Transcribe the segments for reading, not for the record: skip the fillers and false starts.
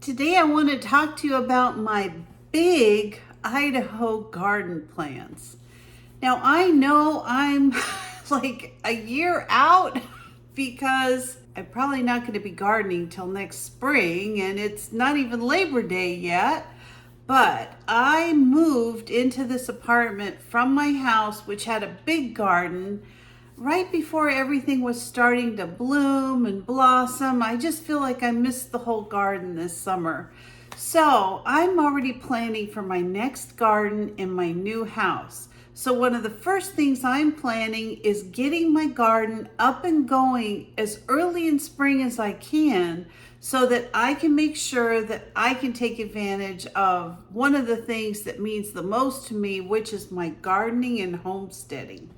Today I want to talk to you about my big Idaho garden plans. Now I know I'm like a year out because I'm probably not going to be gardening till next spring and it's not even Labor Day yet. But I moved into this apartment from my house, which had a big garden, right before everything was starting to bloom and blossom. I just feel like I missed the whole garden this summer. So I'm already planning for my next garden in my new house. So one of the first things I'm planning is getting my garden up and going as early in spring as I can so that I can make sure that I can take advantage of one of the things that means the most to me, which is my gardening and homesteading.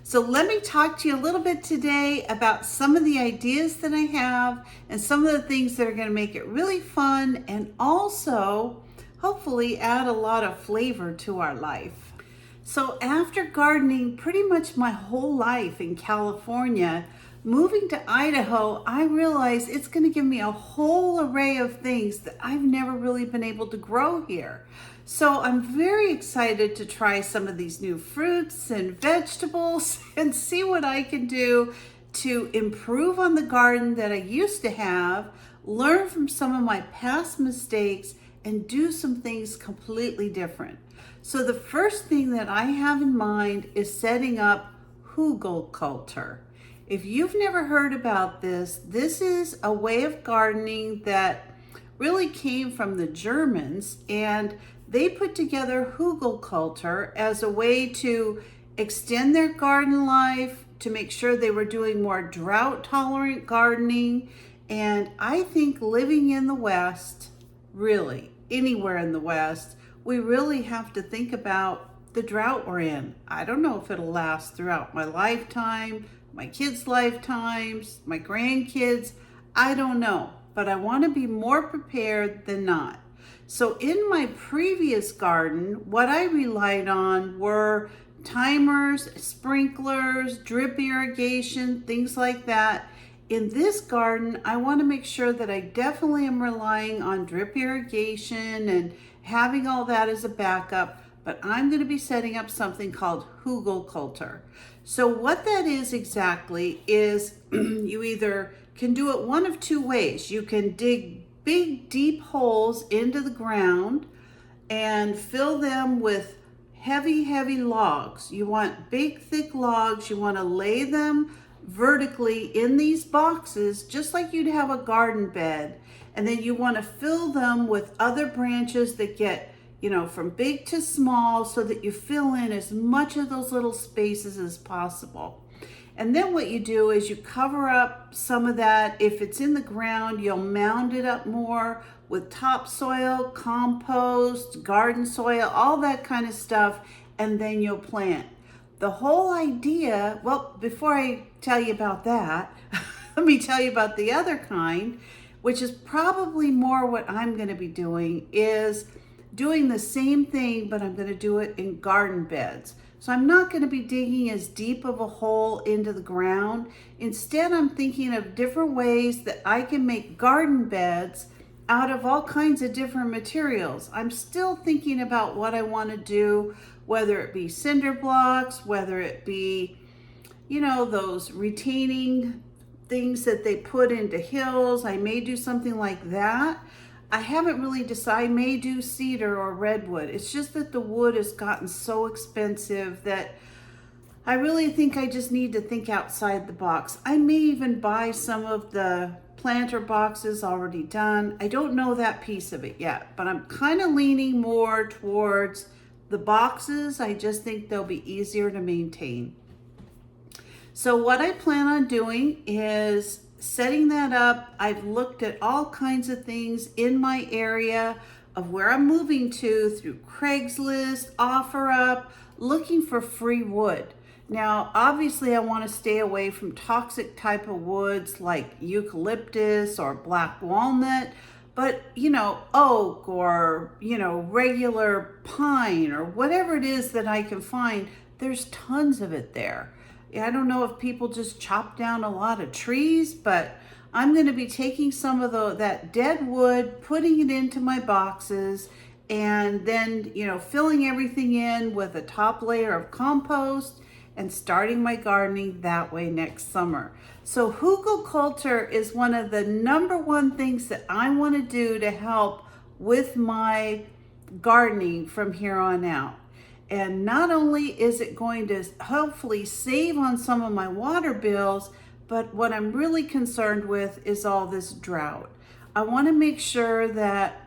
So let me talk to you a little bit today about some of the ideas that I have and some of the things that are going to make it really fun and also hopefully add a lot of flavor to our life. So after gardening pretty much my whole life in California, moving to Idaho, I realized it's going to give me a whole array of things that I've never really been able to grow here. So I'm very excited to try some of these new fruits and vegetables and see what I can do to improve on the garden that I used to have, learn from some of my past mistakes, and do some things completely different. So the first thing that I have in mind is setting up Hugelkultur. If you've never heard about this, this is a way of gardening that really came from the Germans, and they put together Hugelkultur as a way to extend their garden life, to make sure they were doing more drought tolerant gardening. And I think living in the West, really anywhere in the West, we really have to think about the drought we're in. I don't know if it'll last throughout my lifetime, my kids' lifetimes, my grandkids, I don't know, but I want to be more prepared than not. So in my previous garden, what I relied on were timers, sprinklers, drip irrigation, things like that. In this garden, I want to make sure that I definitely am relying on drip irrigation and having all that as a backup, but I'm going to be setting up something called Hugelkultur. So what that is exactly is you either can do it one of two ways. You can dig big, deep holes into the ground and fill them with heavy logs. You want big, thick logs. You want to lay them vertically in these boxes, just like you'd have a garden bed. And then you want to fill them with other branches that get, from big to small so that you fill in as much of those little spaces as possible. And then what you do is you cover up some of that. If it's in the ground, you'll mound it up more with topsoil, compost, garden soil, all that kind of stuff, and then you'll plant. The whole idea, well, before I tell you about that, let me tell you about the other kind, which is probably more what I'm going to be doing, is doing the same thing, but I'm going to do it in garden beds. So I'm not going to be digging as deep of a hole into the ground. Instead, I'm thinking of different ways that I can make garden beds out of all kinds of different materials. I'm still thinking about what I want to do, whether it be cinder blocks, whether it be, those retaining things that they put into hills. I may do something like that. I haven't really decided. I may do cedar or redwood. It's just that the wood has gotten so expensive that I really think I just need to think outside the box. I may even buy some of the planter boxes already done. I don't know that piece of it yet, but I'm kind of leaning more towards the boxes. I just think they'll be easier to maintain. So what I plan on doing is setting that up. I've looked at all kinds of things in my area of where I'm moving to through Craigslist, OfferUp, looking for free wood. Now, obviously I want to stay away from toxic type of woods like eucalyptus or black walnut, but oak or, regular pine or whatever it is that I can find, there's tons of it there. I don't know if people just chop down a lot of trees, but I'm going to be taking some of that dead wood, putting it into my boxes, and then, filling everything in with a top layer of compost and starting my gardening that way next summer. So Hugelkultur is one of the number one things that I want to do to help with my gardening from here on out. And not only is it going to hopefully save on some of my water bills, but what I'm really concerned with is all this drought. I want to make sure that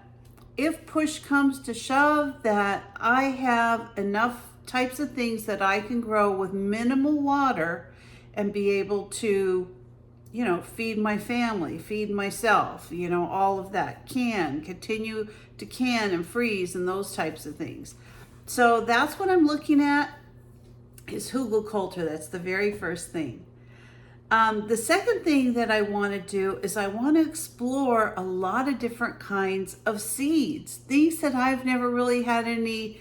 if push comes to shove, that I have enough types of things that I can grow with minimal water and be able to, feed my family, feed myself, all of that. Continue to can and freeze and those types of things. So that's what I'm looking at is Hugelkultur. That's the very first thing. The second thing that I want to do is I want to explore a lot of different kinds of seeds, things that I've never really had any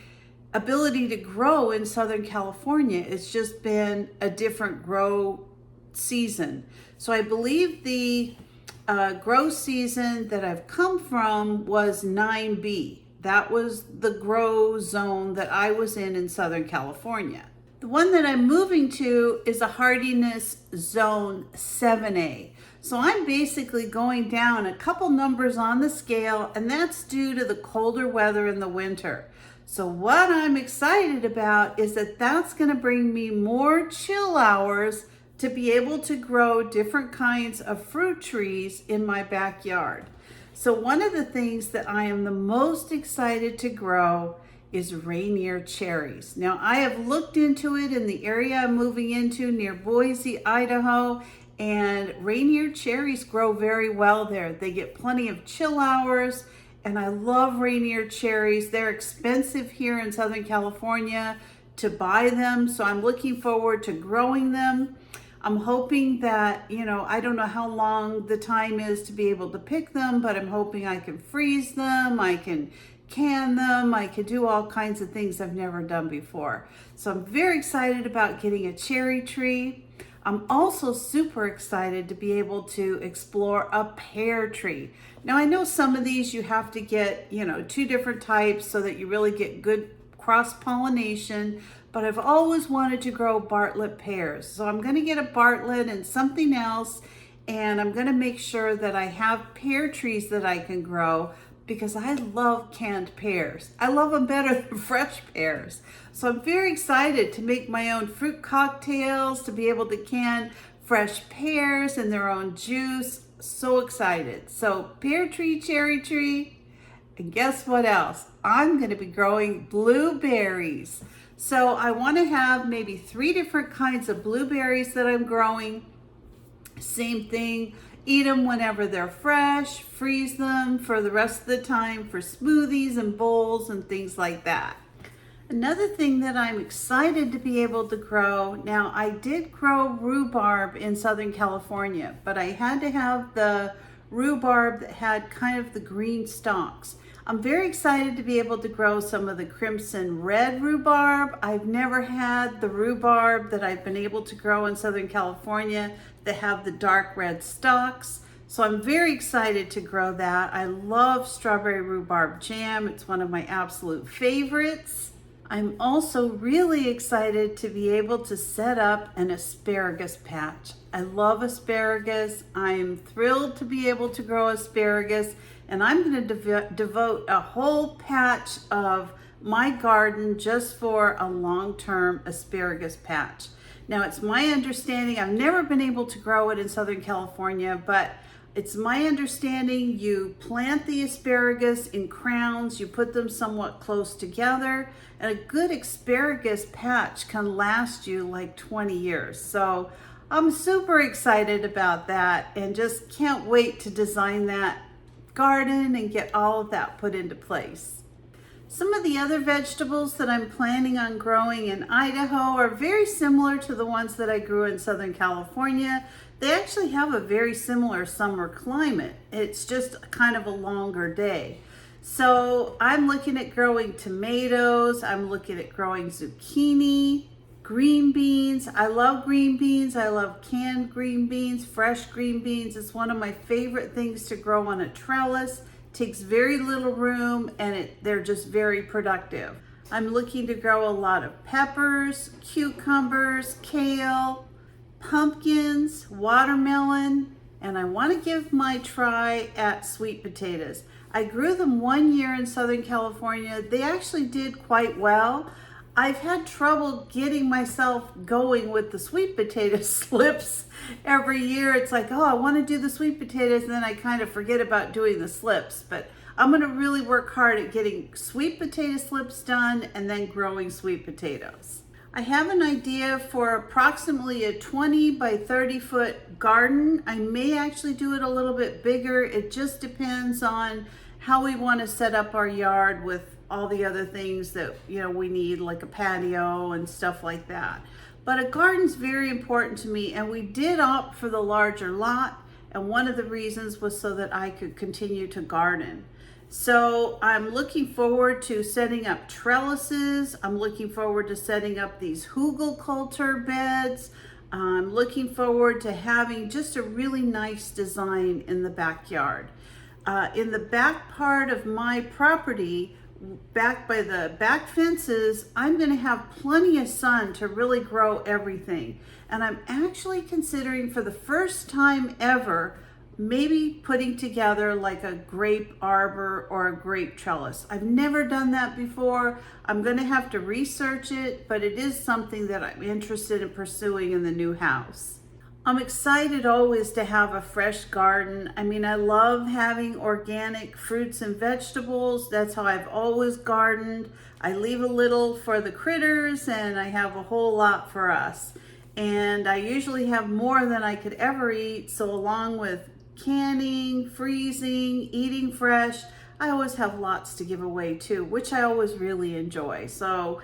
ability to grow in Southern California. It's just been a different grow season. So I believe the grow season that I've come from was 9B. That was the grow zone that I was in Southern California. The one that I'm moving to is a hardiness zone 7A. So I'm basically going down a couple numbers on the scale, and that's due to the colder weather in the winter. So what I'm excited about is that that's going to bring me more chill hours to be able to grow different kinds of fruit trees in my backyard. So one of the things that I am the most excited to grow is Rainier cherries. Now I have looked into it in the area I'm moving into near Boise, Idaho, and Rainier cherries grow very well there. They get plenty of chill hours, and I love Rainier cherries. They're expensive here in Southern California to buy them, so I'm looking forward to growing them. I'm hoping that, I don't know how long the time is to be able to pick them, but I'm hoping I can freeze them, I can can them, I can do all kinds of things I've never done before. So I'm very excited about getting a cherry tree. I'm also super excited to be able to explore a pear tree. Now I know some of these you have to get, 2 different types so that you really get good cross-pollination, but I've always wanted to grow Bartlett pears. So I'm going to get a Bartlett and something else, and I'm going to make sure that I have pear trees that I can grow because I love canned pears. I love them better than fresh pears. So I'm very excited to make my own fruit cocktails, to be able to can fresh pears in their own juice. So excited. So pear tree, cherry tree, and guess what else? I'm going to be growing blueberries. So I want to have maybe 3 different kinds of blueberries that I'm growing. Same thing, eat them whenever they're fresh, freeze them for the rest of the time for smoothies and bowls and things like that. Another thing that I'm excited to be able to grow, now I did grow rhubarb in Southern California, but I had to have the rhubarb that had kind of the green stalks. I'm very excited to be able to grow some of the crimson red rhubarb. I've never had the rhubarb that I've been able to grow in Southern California that have the dark red stalks. So I'm very excited to grow that. I love strawberry rhubarb jam. It's one of my absolute favorites. I'm also really excited to be able to set up an asparagus patch. I love asparagus. I'm thrilled to be able to grow asparagus, and I'm going to devote a whole patch of my garden just for a long-term asparagus patch. Now, it's my understanding, I've never been able to grow it in Southern California, but it's my understanding you plant the asparagus in crowns, you put them somewhat close together, and a good asparagus patch can last you like 20 years. So I'm super excited about that and just can't wait to design that garden and get all of that put into place. Some of the other vegetables that I'm planning on growing in Idaho are very similar to the ones that I grew in Southern California. They actually have a very similar summer climate. It's just kind of a longer day. So I'm looking at growing tomatoes, I'm looking at growing zucchini, green beans. I love green beans. I love canned green beans, fresh green beans. It's one of my favorite things to grow on a trellis. Takes very little room and they're just very productive. I'm looking to grow a lot of peppers, cucumbers, kale, pumpkins, watermelon, and I want to give my try at sweet potatoes. I grew them 1 year in Southern California. They actually did quite well. I've had trouble getting myself going with the sweet potato slips every year. It's like, oh, I want to do the sweet potatoes, and then I kind of forget about doing the slips. But I'm going to really work hard at getting sweet potato slips done and then growing sweet potatoes. I have an idea for approximately a 20 by 30 foot garden. I may actually do it a little bit bigger. It just depends on how we want to set up our yard with all the other things that we need, like a patio and stuff like that. But a garden's very important to me, and we did opt for the larger lot, and one of the reasons was so that I could continue to garden. So I'm looking forward to setting up trellises. I'm looking forward to setting up these Hugelkultur beds. I'm looking forward to having just a really nice design in the backyard. In the back part of my property, back by the back fences, I'm going to have plenty of sun to really grow everything. And I'm actually considering, for the first time ever, maybe putting together like a grape arbor or a grape trellis. I've never done that before. I'm going to have to research it, but it is something that I'm interested in pursuing in the new house. I'm excited always to have a fresh garden. I mean, I love having organic fruits and vegetables. That's how I've always gardened. I leave a little for the critters and I have a whole lot for us. And I usually have more than I could ever eat. So along with canning, freezing, eating fresh, I always have lots to give away too, which I always really enjoy. So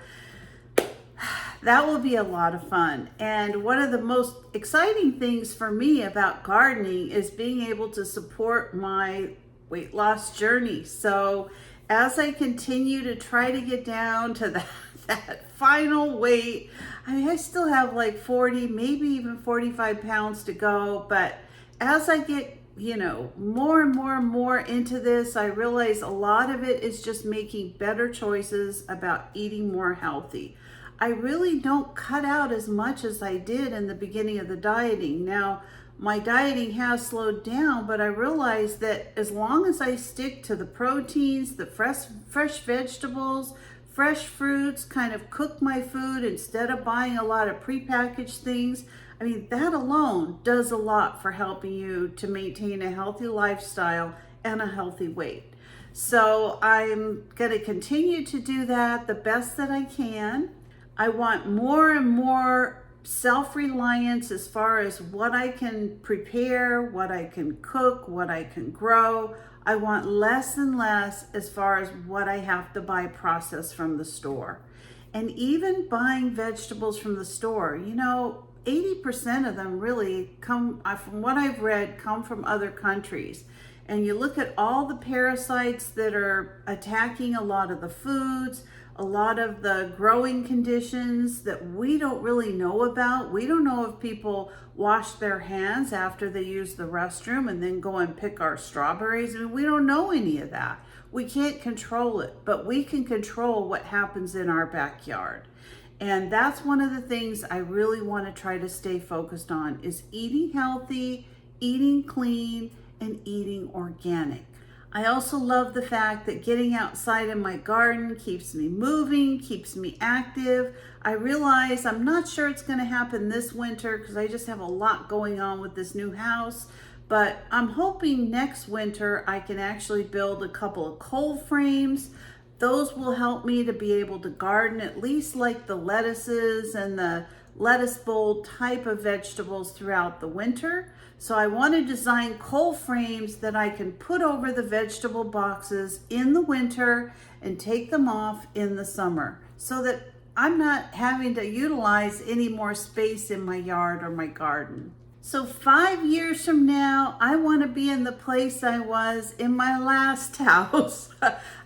that will be a lot of fun. And one of the most exciting things for me about gardening is being able to support my weight loss journey. So as I continue to try to get down to that final weight, I mean, I still have like 40, maybe even 45 pounds to go. But as I get more and more and more into this, I realize a lot of it is just making better choices about eating more healthy. I really don't cut out as much as I did in the beginning of the dieting. Now, my dieting has slowed down, but I realize that as long as I stick to the proteins, the fresh vegetables, fresh fruits, kind of cook my food instead of buying a lot of prepackaged things, I mean, that alone does a lot for helping you to maintain a healthy lifestyle and a healthy weight. So I'm going to continue to do that the best that I can. I want more and more self-reliance as far as what I can prepare, what I can cook, what I can grow. I want less and less as far as what I have to buy processed from the store. And even buying vegetables from the store, 80% of them really come, from what I've read, come from other countries. And you look at all the parasites that are attacking a lot of the foods, a lot of the growing conditions that we don't really know about. We don't know if people wash their hands after they use the restroom and then go and pick our strawberries. I mean, we don't know any of that. We can't control it, but we can control what happens in our backyard. And that's one of the things I really want to try to stay focused on, is eating healthy, eating clean, and eating organic. I also love the fact that getting outside in my garden keeps me moving, keeps me active. I realize I'm not sure it's going to happen this winter because I just have a lot going on with this new house. But I'm hoping next winter I can actually build a couple of cold frames. Those will help me to be able to garden at least like the lettuces and the lettuce bowl type of vegetables throughout the winter. So I want to design cold frames that I can put over the vegetable boxes in the winter and take them off in the summer, so that I'm not having to utilize any more space in my yard or my garden. So 5 years from now, I want to be in the place I was in my last house.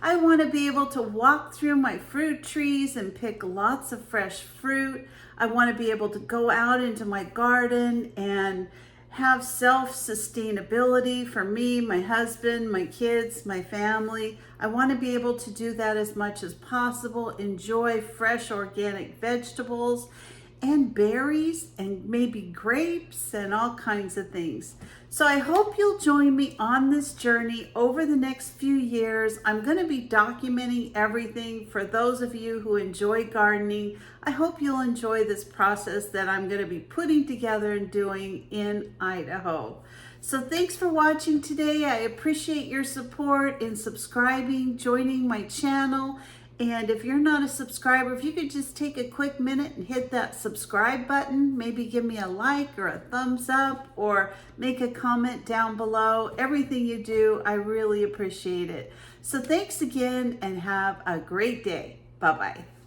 I want to be able to walk through my fruit trees and pick lots of fresh fruit. I want to be able to go out into my garden and have self-sustainability for me, my husband, my kids, my family. I want to be able to do that as much as possible, enjoy fresh organic vegetables and berries and maybe grapes and all kinds of things. So I hope you'll join me on this journey over the next few years. I'm going to be documenting everything for those of you who enjoy gardening. I hope you'll enjoy this process that I'm going to be putting together and doing in Idaho. So thanks for watching today. I appreciate your support in subscribing, joining my channel. And if you're not a subscriber, if you could just take a quick minute and hit that subscribe button, maybe give me a like or a thumbs up or make a comment down below. Everything you do, I really appreciate it. So thanks again and have a great day. Bye-bye.